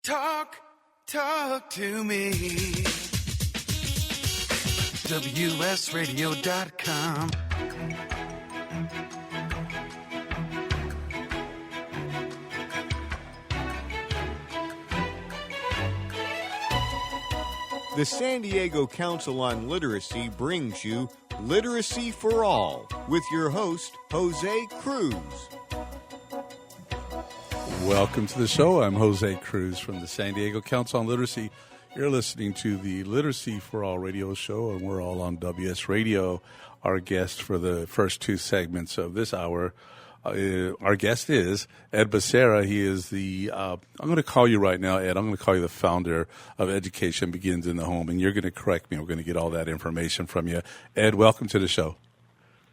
Talk to me. WSRadio.com. The San Diego Council on Literacy brings you Literacy for All with your host, Jose Cruz. Welcome to the show. I'm Jose Cruz from the San Diego Council on Literacy. You're listening to the Literacy for All radio show, and we're all on WS Radio. Our guest for the first two segments of this hour, our guest is Ed Bacerra. He is the, I'm going to call you right now, Ed, I'm going to call you the founder of Education Begins in the Home, and you're going to correct me. We're going to get all that information from you. Ed, welcome to the show.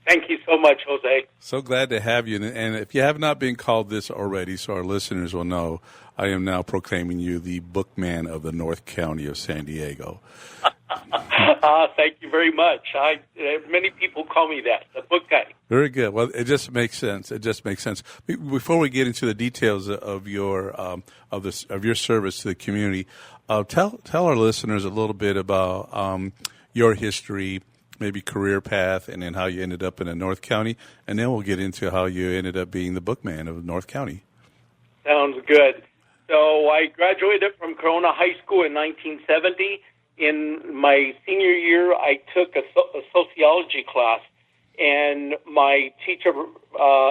Thank you so much, Jose. So glad to have you. And if you have not been called this already, so our listeners will know, I am now proclaiming you the bookman of the North County of San Diego. Thank you very much. Many people call me that, the book guy. Very good. Well, it just makes sense. It just makes sense. Before we get into the details of your your service to the community, tell our listeners a little bit about your history, maybe career path, and then how you ended up in the North County, and then we'll get into how you ended up being the bookman of North County. Sounds good. So I graduated from Corona High School in 1970. In my senior year, I took a sociology class, and my teacher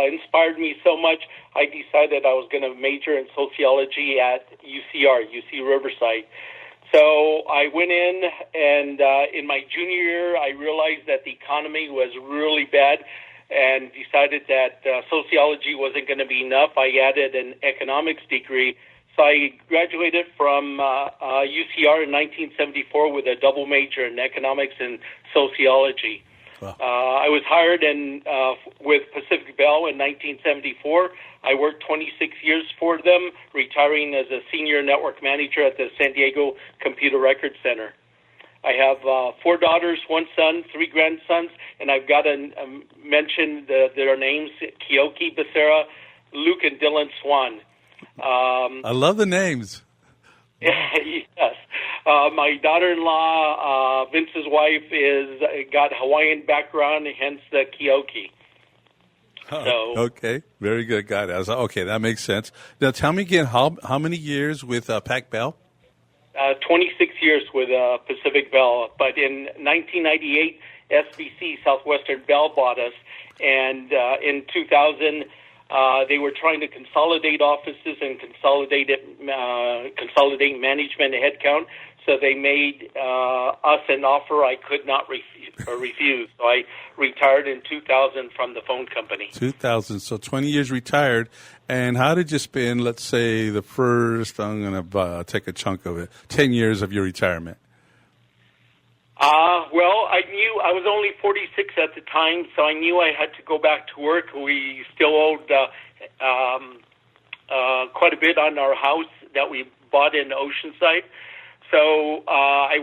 inspired me so much, I decided I was going to major in sociology at UC Riverside. So I went in, and in my junior year, I realized that the economy was really bad and decided that sociology wasn't going to be enough. I added an economics degree. So I graduated from UCR in 1974 with a double major in economics and sociology. Wow. I was hired with Pacific Bell in 1974. I worked 26 years for them, retiring as a senior network manager at the San Diego Computer Record Center. I have 4 daughters, 1 son, 3 grandsons, and I've got to mention their names, Keoki Bacerra, Luke, and Dylan Swan. I love the names. Yes. My daughter-in-law, Vince's wife, got Hawaiian background, hence the Keoki. Okay, very good. Got it. I was like, okay, that makes sense. Now, tell me again, how many years with Pac Bell? 26 years with Pacific Bell, but in 1998, SBC, Southwestern Bell, bought us, and in 2000, they were trying to consolidate offices and consolidate management and headcount. So they made us an offer I could not refuse. So I retired in 2000 from the phone company. 2000, so 20 years retired. And how did you spend, let's say, the first, I'm going to take a chunk of it, 10 years of your retirement? Well, I knew I was only 46 at the time, so I knew I had to go back to work. We still owed quite a bit on our house that we bought in Oceanside. So I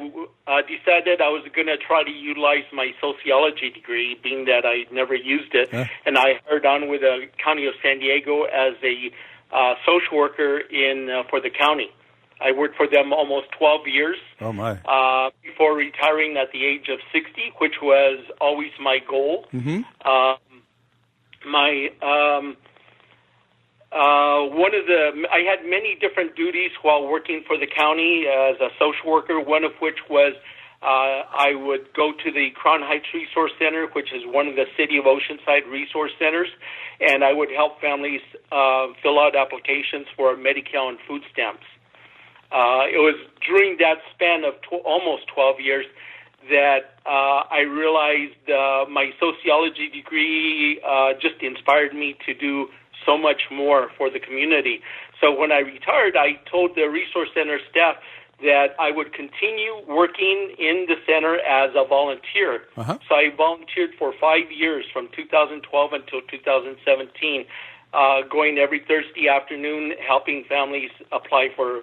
decided I was going to try to utilize my sociology degree, being that I never used it. And I hired on with the County of San Diego as a social worker for the county. I worked for them almost 12 years. Oh, my. Before retiring at the age of 60, which was always my goal. Mm-hmm. I had many different duties while working for the county as a social worker, one of which was I would go to the Crown Heights Resource Center, which is one of the City of Oceanside resource centers, and I would help families fill out applications for Medi-Cal and food stamps. It was during that span of almost 12 years that I realized my sociology degree just inspired me to do so much more for the community. So when I retired, I told the resource center staff that I would continue working in the center as a volunteer. Uh-huh. So I volunteered for 5 years, from 2012 until 2017, going every Thursday afternoon, helping families apply for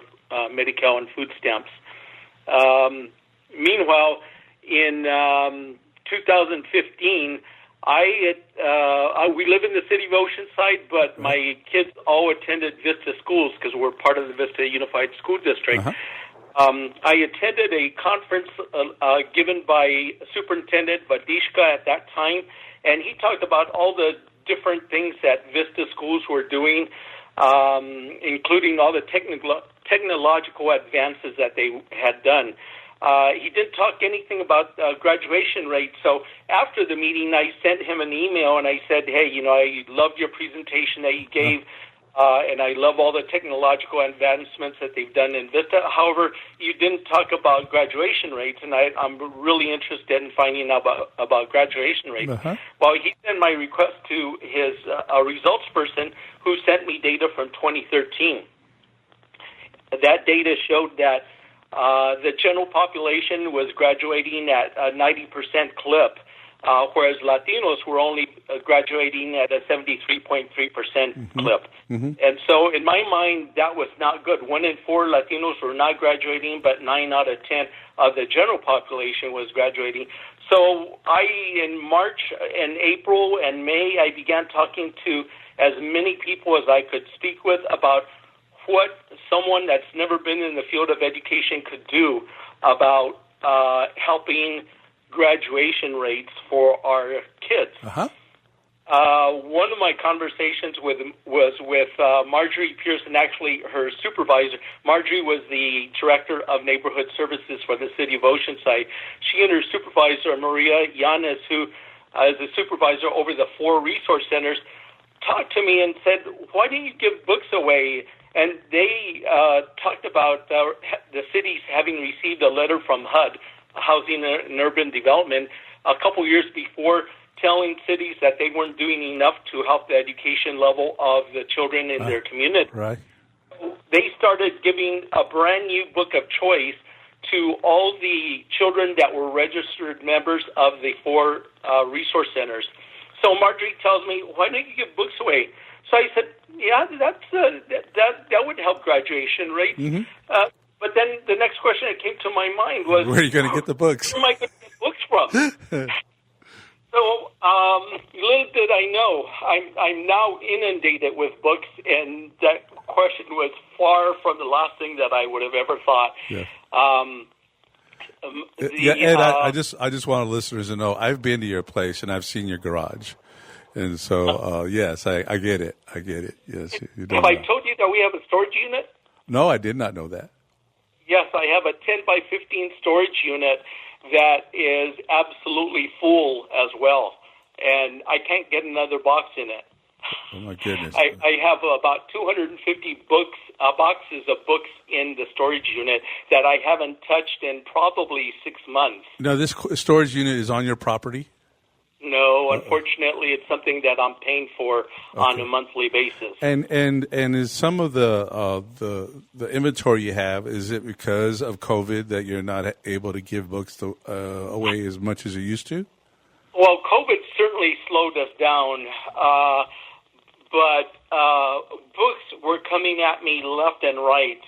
Medi-Cal and food stamps. Meanwhile, in 2015, We live in the city of Oceanside, but my kids all attended Vista schools because we're part of the Vista Unified School District. I attended a conference given by Superintendent Badishka at that time, and he talked about all the different things that Vista schools were doing, including all the technological advances that they had done. He didn't talk anything about graduation rates. So after the meeting, I sent him an email and I said, hey, I loved your presentation that you gave, and I love all the technological advancements that they've done in Vista. However, you didn't talk about graduation rates, and I'm really interested in finding out about graduation rates. Well, he sent my request to his results person, who sent me data from 2013. That data showed that the general population was graduating at a 90% clip, whereas Latinos were only graduating at a 73.3% clip. And so in my mind, that was not good. 1 in 4 Latinos were not graduating, but 9 out of 10 of the general population was graduating. So in March and April and May, I began talking to as many people as I could speak with about what someone that's never been in the field of education could do about helping graduation rates for our kids. One of my conversations was with Marjorie Pearson, actually her supervisor. Marjorie was the director of neighborhood services for the city of Oceanside. She and her supervisor, Maria Yanes, who is the supervisor over the 4 resource centers, talked to me and said, why don't you give books away? And they talked about the cities having received a letter from HUD, Housing and Urban Development, a couple years before, telling cities that they weren't doing enough to help the education level of the children in their community. They started giving a brand new book of choice to all the children that were registered members of the 4 resource centers. So Marjorie tells me, why don't you give books away? So I said, yeah, that would help graduation rates. But then the next question that came to my mind was, where are you going to get the books? Where am I going to get books from? So little did I know, I'm now inundated with books, and that question was far from the last thing that I would have ever thought. Ed, I just want listeners to know I've been to your place and I've seen your garage. And so, yes, I get it. I get it. Yes. Have I told you that we have a storage unit? No, I did not know that. Yes, I have a 10 by 15 storage unit that is absolutely full as well. And I can't get another box in it. Oh, my goodness. I have about 250 boxes of books in the storage unit that I haven't touched in probably 6 months. Now, this storage unit is on your property? No, unfortunately, it's something that I'm paying for on a monthly basis. And is some of the inventory you have, is it because of COVID that you're not able to give books away as much as you used to? Well, COVID certainly slowed us down, but books were coming at me left and right.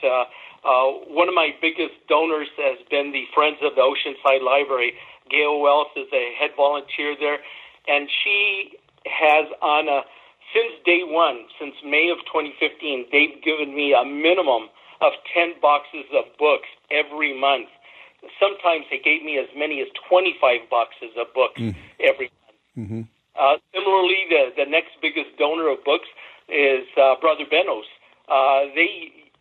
One of my biggest donors has been the Friends of the Oceanside Library. Gail Wells is a head volunteer there, and she has since day one, since May of 2015, they've given me a minimum of 10 boxes of books every month. Sometimes they gave me as many as 25 boxes of books every month. Similarly, the next biggest donor of books is Brother Benno's. They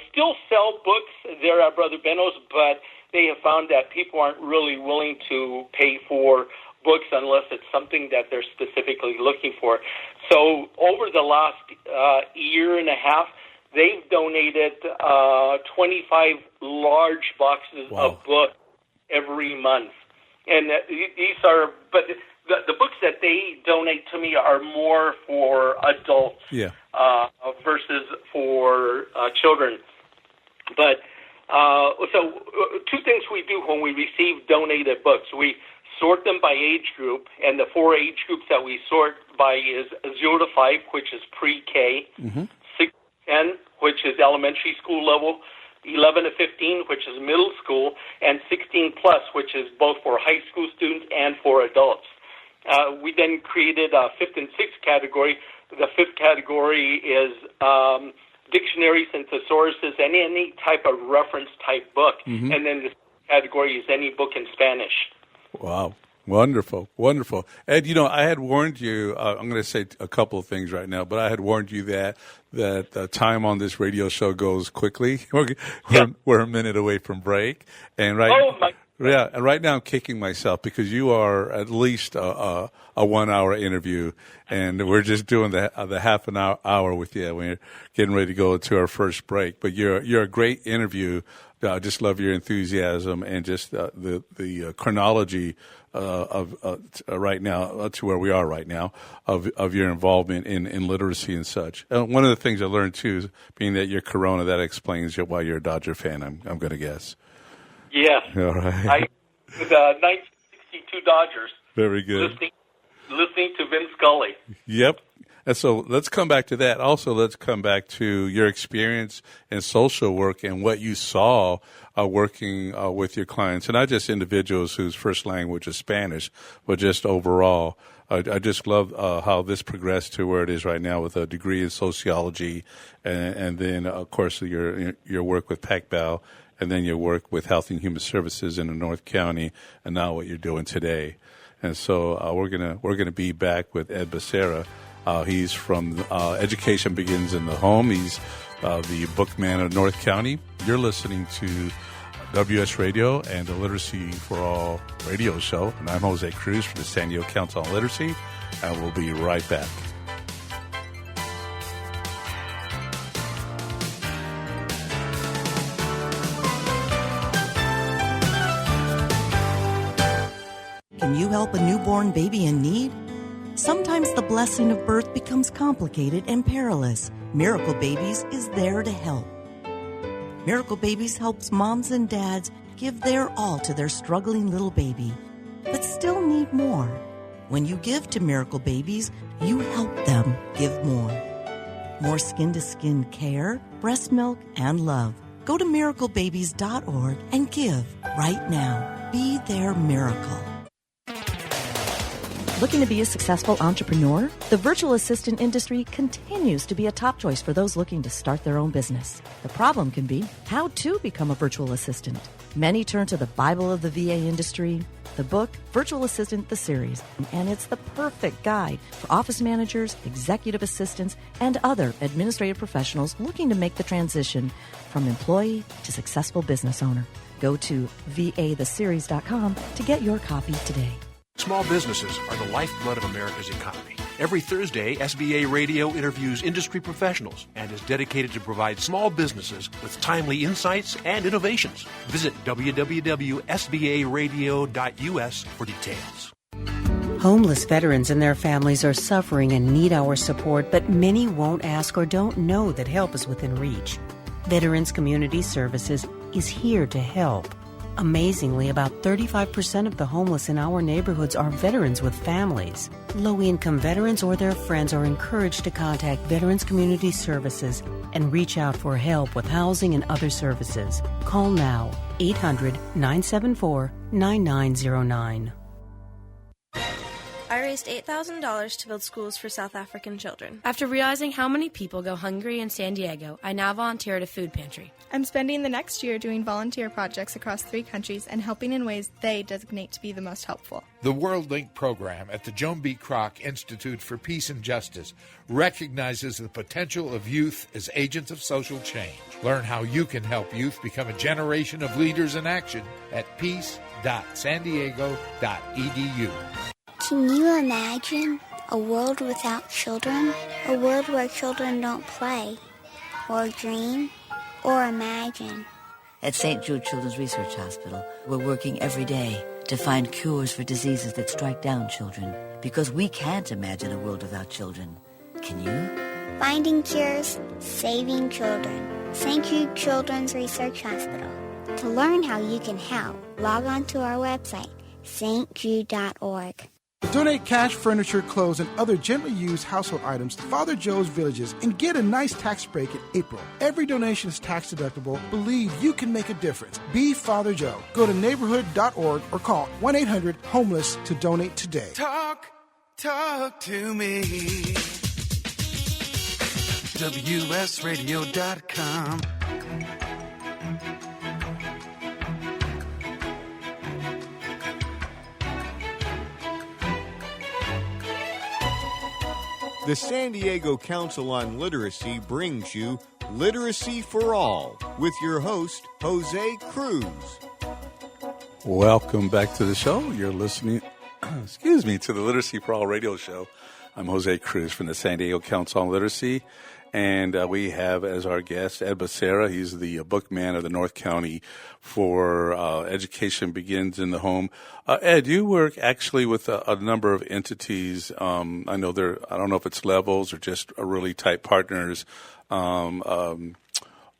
still sell books there at Brother Benno's, but they have found that people aren't really willing to pay for books unless it's something that they're specifically looking for. So over the last year and a half, they've donated 25 large boxes of books every month. And these are, but the books that they donate to me are more for adults versus for children. But so 2 things we do when we receive donated books. We sort them by age group, and the 4 age groups that we sort by is 0 to 5, which is pre-K, 6 to 10, which is elementary school level, 11 to 15, which is middle school, and 16 plus, which is both for high school students and for adults. We then created a fifth and sixth category. The fifth category is dictionaries and thesauruses, any type of reference type book. And then the category is any book in Spanish. Wow. Wonderful, wonderful. Ed, I had warned you, I'm going to say a couple of things right now, but I had warned you that time on this radio show goes quickly. We're a minute away from break. And and right now I'm kicking myself because you are at least a 1 hour interview, and we're just doing the half an hour with you. We're getting ready to go to our first break, but you're a great interview. I just love your enthusiasm and just the chronology of right now to where we are right now of your involvement in literacy and such. One of the things I learned too is being that you're Corona, that explains why you're a Dodger fan. I'm going to guess. Yes. All right. With the 1962 Dodgers. Very good. Listening to Vin Scully. Yep. And so let's come back to that. Also, let's come back to your experience in social work and what you saw working with your clients, and not just individuals whose first language is Spanish, but just overall. I just love how this progressed to where it is right now with a degree in sociology, and then, of course, your work with PACBAL, and then your work with Health and Human Services in the North County, and now what you're doing today. And so we're gonna be back with Ed Bacerra. He's from Education Begins in the Home. He's the bookman of North County. You're listening to WS Radio and the Literacy for All radio show. And I'm Jose Cruz from the San Diego Council on Literacy. And we'll be right back. Can you help a newborn baby in need? Sometimes the blessing of birth becomes complicated and perilous. Miracle Babies is there to help. Miracle Babies helps moms and dads give their all to their struggling little baby, but still need more. When you give to Miracle Babies, you help them give more. More skin-to-skin care, breast milk, and love. Go to miraclebabies.org and give right now. Be their miracle. Looking to be a successful entrepreneur? The virtual assistant industry continues to be a top choice for those looking to start their own business. The problem can be how to become a virtual assistant. Many turn to the Bible of the VA industry, the book Virtual Assistant, the series, and it's the perfect guide for office managers, executive assistants, and other administrative professionals looking to make the transition from employee to successful business owner. Go to vatheseries.com to get your copy today. Small businesses are the lifeblood of America's economy. Every Thursday, SBA Radio interviews industry professionals and is dedicated to provide small businesses with timely insights and innovations. Visit www.sbaradio.us for details. Homeless veterans and their families are suffering and need our support, but many won't ask or don't know that help is within reach. Veterans Community Services is here to help. Amazingly, about 35% of the homeless in our neighborhoods are veterans with families. Low-income veterans or their friends are encouraged to contact Veterans Community Services and reach out for help with housing and other services. Call now, 800-974-9909. I raised $8,000 to build schools for South African children. After realizing how many people go hungry in San Diego, I now volunteer at a food pantry. I'm spending the next year doing volunteer projects across 3 countries and helping in ways they designate to be the most helpful. The WorldLink program at the Joan B. Kroc Institute for Peace and Justice recognizes the potential of youth as agents of social change. Learn how you can help youth become a generation of leaders in action at peace.sandiego.edu. Can you imagine a world without children? A world where children don't play, or dream, or imagine. At St. Jude Children's Research Hospital, we're working every day to find cures for diseases that strike down children. Because we can't imagine a world without children. Can you? Finding cures, saving children. St. Jude Children's Research Hospital. To learn how you can help, log on to our website, stjude.org. Donate cash, furniture, clothes, and other gently used household items to Father Joe's Villages and get a nice tax break in April. Every donation is tax deductible. Believe you can make a difference. Be Father Joe. Go to neighborhood.org or call 1-800-HOMELESS to donate today. Talk to me. WSRadio.com. The San Diego Council on Literacy brings you Literacy for All with your host, Jose Cruz. Welcome back to the show. You're listening, to the Literacy for All radio show. I'm Jose Cruz from the San Diego Council on Literacy, and we have as our guest Ed Bacerra. He's the bookman of the North County for Education Begins in the Home. Ed, you work actually with a number of entities. I know I don't know if it's levels or just really tight partners. Let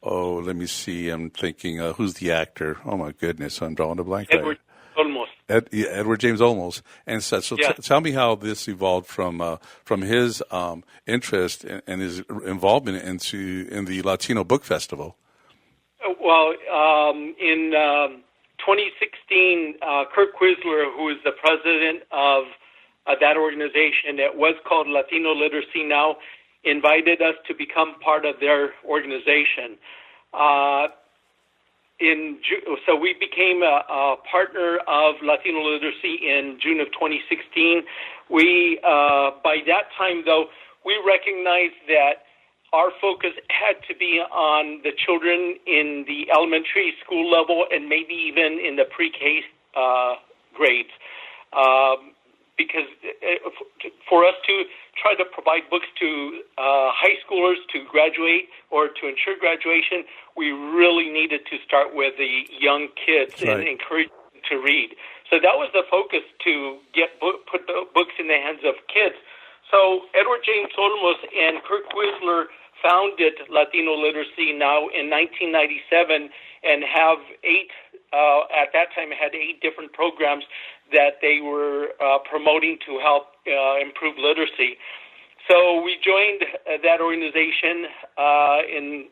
me see. I'm thinking, who's the actor? Oh my goodness, I'm drawing a blank. Edward Olmos. Edward James Olmos and such. So yeah. Tell me how this evolved from his interest and his involvement in the Latino Book Festival. Well, in 2016, Kirk Quisler, who is the president of that organization that was called Latino Literacy Now, invited us to become part of their organization. So we became a partner of Latino Literacy in June of 2016. We, by that time, though, we recognized that our focus had to be on the children in the elementary school level and maybe even in the pre-K grades. Because for us to try to provide books to high schoolers to graduate or to ensure graduation, we really needed to start with the young kids and encourage them to read. So that was the focus, to put books in the hands of kids. So Edward James Olmos and Kirk Quisler founded Latino Literacy Now in 1997 and have at that time had 8 different programs that they were promoting to help improve literacy. So we joined that organization in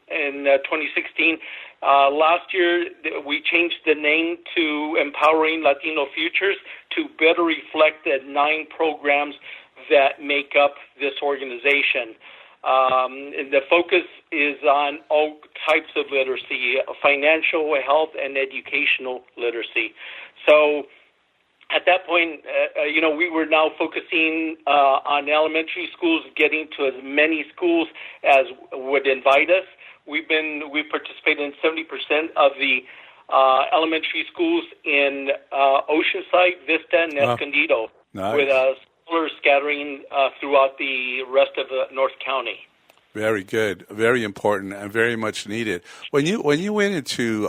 2016. Last year, we changed the name to Empowering Latino Futures to better reflect the 9 programs that make up this organization. And the focus is on all types of literacy, financial, health, and educational literacy. So at that point, we were now focusing on elementary schools, getting to as many schools as would invite us. We've participated in 70% of the elementary schools in Oceanside, Vista, and Escondido, with smaller scattering throughout the rest of North County. Very good, very important, and very much needed. When you went into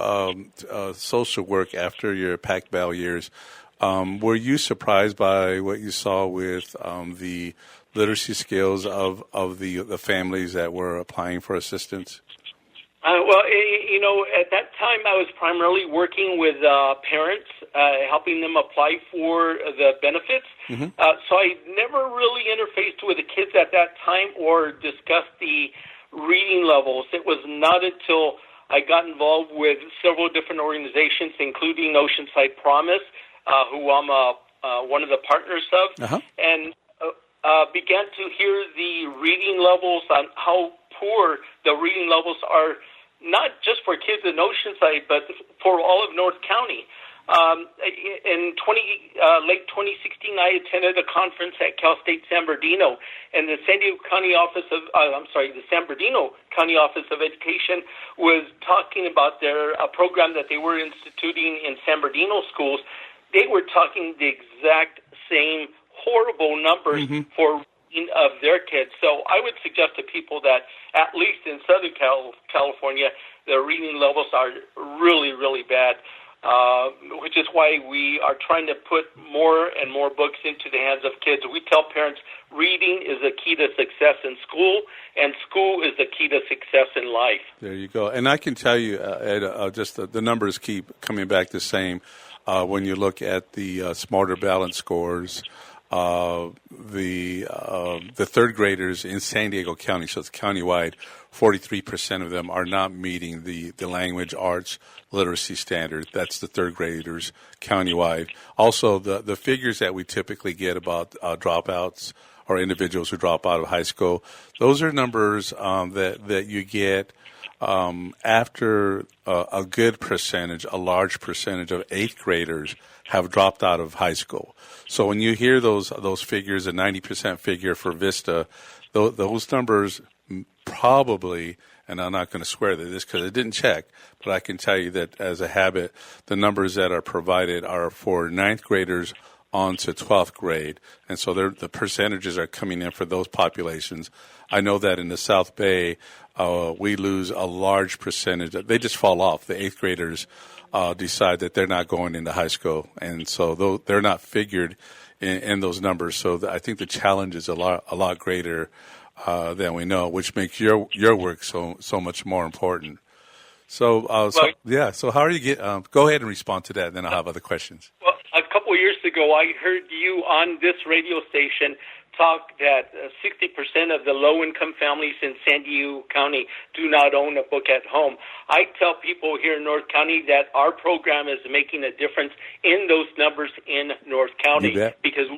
social work after your Pac-Bell years, were you surprised by what you saw with the literacy skills of the families that were applying for assistance? At that time I was primarily working with parents, helping them apply for the benefits. Mm-hmm. So I never really interfaced with the kids at that time or discussed the reading levels. It was not until I got involved with several different organizations, including Oceanside Promise, who I'm one of the partners of, and began to hear the reading levels on how poor the reading levels are, not just for kids in Oceanside, but for all of North County. In late 2016, I attended a conference at Cal State San Bernardino, and the San Bernardino County Office of Education was talking about their program that they were instituting in San Bernardino schools. They were talking the exact same horrible numbers for of their kids. So I would suggest to people that, at least in Southern California, the reading levels are really, really bad, which is why we are trying to put more and more books into the hands of kids. We tell parents reading is the key to success in school, and school is the key to success in life. There you go. And I can tell you, Ed, just the numbers keep coming back the same when you look at the Smarter Balance scores. the third graders in San Diego County, so it's countywide, 43% of them are not meeting the language arts literacy standard. That's the third graders countywide. Also, the figures that we typically get about dropouts or individuals who drop out of high school, those are numbers that you get after a good percentage, a large percentage of eighth graders have dropped out of high school. So when you hear those figures, a 90% figure for Vista, those numbers probably, and I'm not going to swear to this because I didn't check, but I can tell you that as a habit, the numbers that are provided are for ninth graders on to 12th grade. And so the percentages are coming in for those populations. I know that in the South Bay, we lose a large percentage. They just fall off. The eighth graders decide that they're not going into high school. And so they're not figured in those numbers. So I think the challenge is a lot greater than we know, which makes your work so much more important. So how are you go ahead and respond to that, and then I'll have other questions. Well, a couple of years ago, I heard you on this radio station talk that 60% of the low-income families in San Diego County do not own a book at home. I tell people here in North County that our program is making a difference in those numbers in North County, because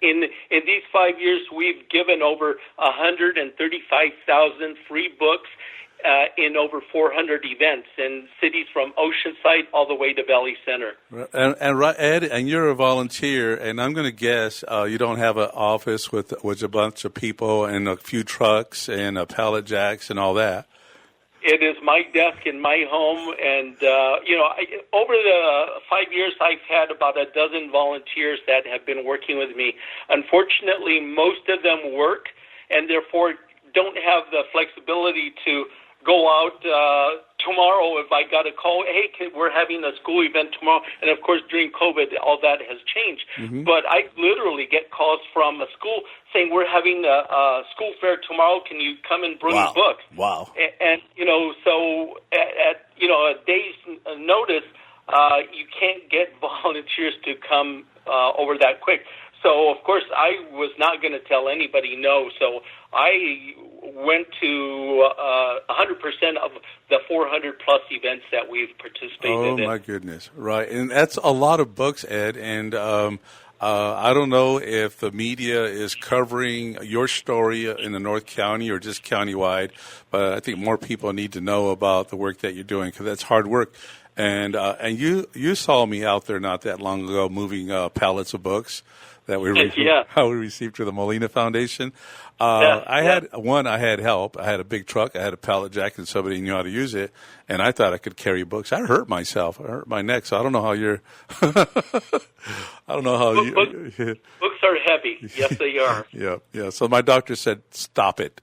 in these 5 years, we've given over 135,000 free books in over 400 events in cities from Oceanside all the way to Valley Center. And Ed, and you're a volunteer, and I'm going to guess you don't have an office with a bunch of people and a few trucks and pallet jacks and all that. It is my desk in my home, and over the 5 years, I've had about a dozen volunteers that have been working with me. Unfortunately, most of them work, and therefore don't have the flexibility to go out tomorrow if I got a call, hey, we're having a school event tomorrow. And, of course, during COVID, all that has changed. Mm-hmm. But I literally get calls from a school saying, we're having a school fair tomorrow. Can you come and bring books? Wow. And so at a day's notice, you can't get volunteers to come over that quick. So, of course, I was not going to tell anybody no. So I went to 100% of the 400-plus events that we've participated in. Oh, my goodness. Right. And that's a lot of books, Ed. And I don't know if the media is covering your story in the North County or just countywide, but I think more people need to know about the work that you're doing because that's hard work. And you saw me out there not that long ago moving pallets of books that we received through the Molina Foundation. I had help. I had a big truck. I had a pallet jack, and somebody knew how to use it. And I thought I could carry books. I hurt myself. I hurt my neck. So I don't know how you're. I don't know how books are heavy. Yes, they are. Yeah. So my doctor said, "Stop it."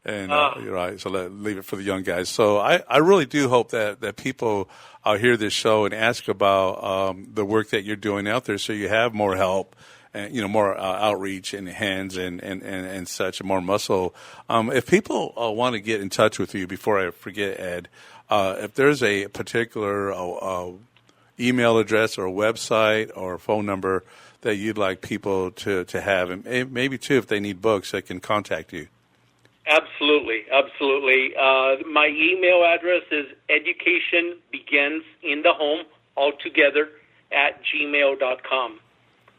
And you're right. So leave it for the young guys. So I really do hope that people hear this show and ask about the work that you're doing out there, so you have more help and more outreach and hands and such, and more muscle. If people want to get in touch with you, before I forget, Ed, if there's a particular email address or a website or a phone number that you'd like people to have, and maybe too if they need books, they can contact you. Absolutely. My email address is educationbeginsinthehome@gmail.com.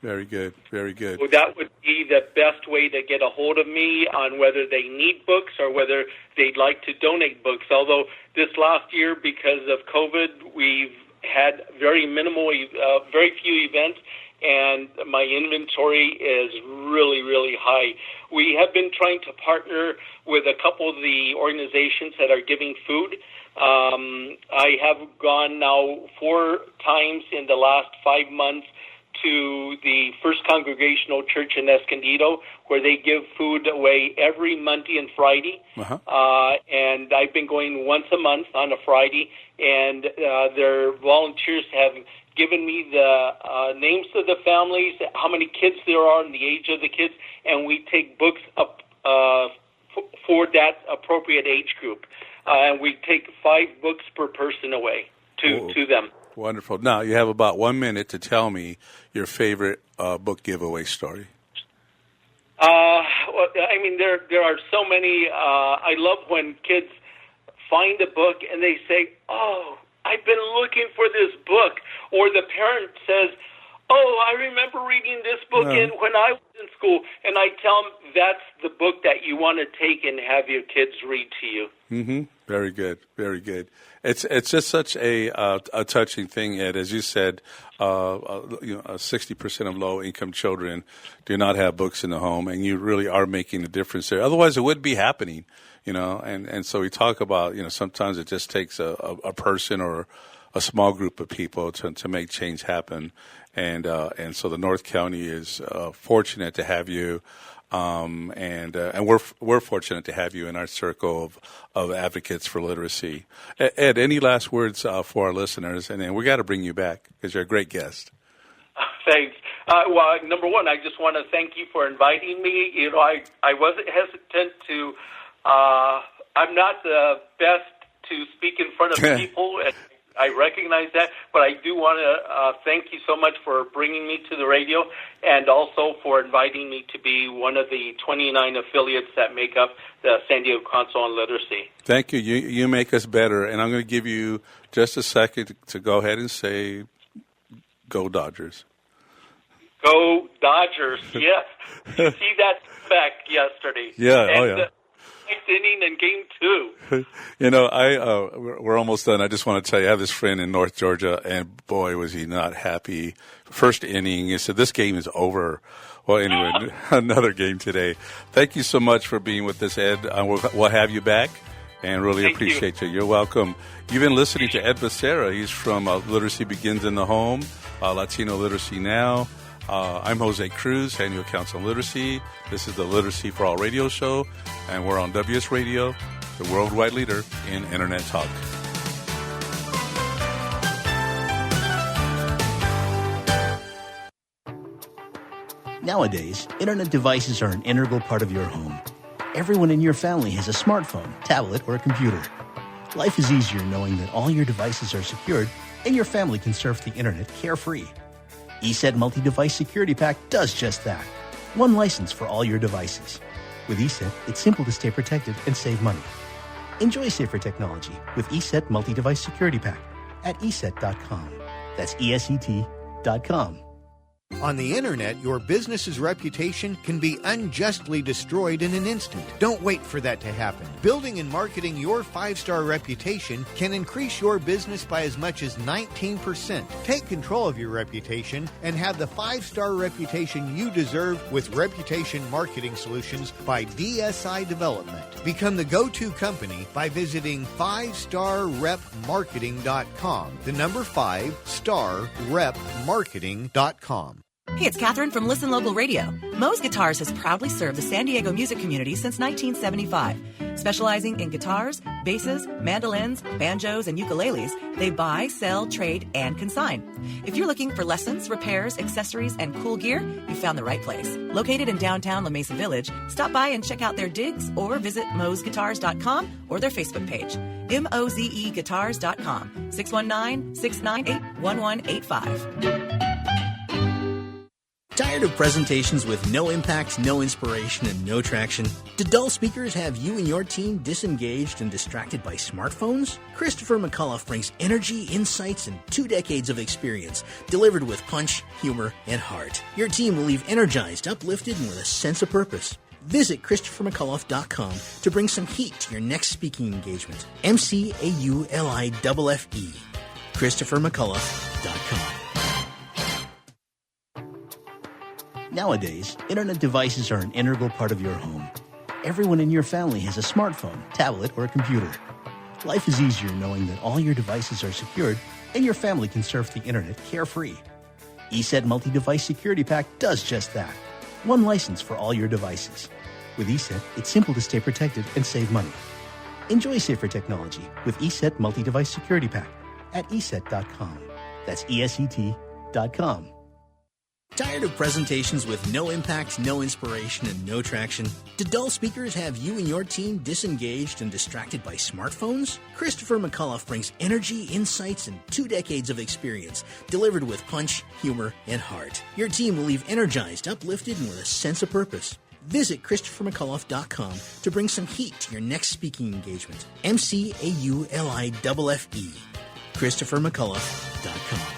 Very good. So that would be the best way to get a hold of me on whether they need books or whether they'd like to donate books. Although this last year, because of COVID, we've had very few events, and my inventory is really, really high. We have been trying to partner with a couple of the organizations that are giving food. I have gone now 4 times in the last 5 months to the First Congregational Church in Escondido, where they give food away every Monday and Friday. Uh-huh. And I've been going once a month on a Friday, and their volunteers have given me the names of the families, how many kids there are, and the age of the kids, and we take books up for that appropriate age group. And we take 5 books per person away to them. Wonderful. Now, you have about 1 minute to tell me your favorite book giveaway story. Well, I mean, there are so many. I love when kids find a book and they say, "Oh, I've been looking for this book," or the parent says, "Oh, I remember reading this book when I was in school," and I tell them that's the book that you want to take and have your kids read to you. Mm-hmm. Very good. Very good. It's just such a touching thing, Ed. As you said, 60% of low-income children do not have books in the home, and you really are making a difference there. Otherwise, it would be happening, And so we talk about, sometimes it just takes a person or a small group of people to make change happen. And so the North County is fortunate to have you, and we're fortunate to have you in our circle of advocates for literacy. Ed, any last words for our listeners? And then we got to bring you back because you're a great guest. Thanks. Well, number one, I just want to thank you for inviting me. I wasn't hesitant to. I'm not the best to speak in front of people. I recognize that, but I do want to thank you so much for bringing me to the radio and also for inviting me to be one of the 29 affiliates that make up the San Diego Council on Literacy. Thank you. You make us better, and I'm going to give you just a second to go ahead and say, "Go Dodgers." Go Dodgers, yes. You see that back yesterday. Yeah, and, oh yeah. Ninth inning in Game 2. We're almost done. I just want to tell you, I have this friend in North Georgia, and boy, was he not happy. First inning, he said, "This game is over." Well, anyway, another game today. Thank you so much for being with us, Ed. We'll have you back, and really appreciate you. You're welcome. You've been listening to Ed Bacerra. He's from Literacy Begins in the Home, Latino Literacy Now. I'm Jose Cruz, San Diego Council on Literacy. This is the Literacy for All radio show, and we're on WS Radio, the worldwide leader in Internet talk. Nowadays, Internet devices are an integral part of your home. Everyone in your family has a smartphone, tablet, or a computer. Life is easier knowing that all your devices are secured and your family can surf the Internet carefree. ESET Multi-Device Security Pack does just that. One license for all your devices. With ESET, it's simple to stay protected and save money. Enjoy safer technology with ESET Multi-Device Security Pack at ESET.com. That's ESET.com. On the internet, your business's reputation can be unjustly destroyed in an instant. Don't wait for that to happen. Building and marketing your 5-star reputation can increase your business by as much as 19%. Take control of your reputation and have the 5-star reputation you deserve with Reputation Marketing Solutions by DSI Development. Become the go-to company by visiting 5starrepmarketing.com. The number 5starrepmarketing.com. Hey, it's Catherine from Listen Local Radio. Moe's Guitars has proudly served the San Diego music community since 1975. Specializing in guitars, basses, mandolins, banjos, and ukuleles, they buy, sell, trade, and consign. If you're looking for lessons, repairs, accessories, and cool gear, you found the right place. Located in downtown La Mesa Village, stop by and check out their digs or visit moesguitars.com or their Facebook page. mozeguitars.com, 619-698-1185. Tired of presentations with no impact, no inspiration, and no traction? Do dull speakers have you and your team disengaged and distracted by smartphones? Christopher McAuliffe brings energy, insights, and 2 decades of experience, delivered with punch, humor, and heart. Your team will leave energized, uplifted, and with a sense of purpose. Visit ChristopherMcAuliffe.com to bring some heat to your next speaking engagement. McAuliffe. ChristopherMcAuliffe.com. Nowadays, Internet devices are an integral part of your home. Everyone in your family has a smartphone, tablet, or a computer. Life is easier knowing that all your devices are secured and your family can surf the Internet carefree. ESET Multi-Device Security Pack does just that. One license for all your devices. With ESET, it's simple to stay protected and save money. Enjoy safer technology with ESET Multi-Device Security Pack at ESET.com. That's ESET.com. Tired of presentations with no impact, no inspiration, and no traction? Do dull speakers have you and your team disengaged and distracted by smartphones? Christopher McAuliffe brings energy, insights, and 2 decades of experience, delivered with punch, humor, and heart. Your team will leave energized, uplifted, and with a sense of purpose. Visit ChristopherMcAuliffe.com to bring some heat to your next speaking engagement. McAuliffe. ChristopherMcAuliffe.com.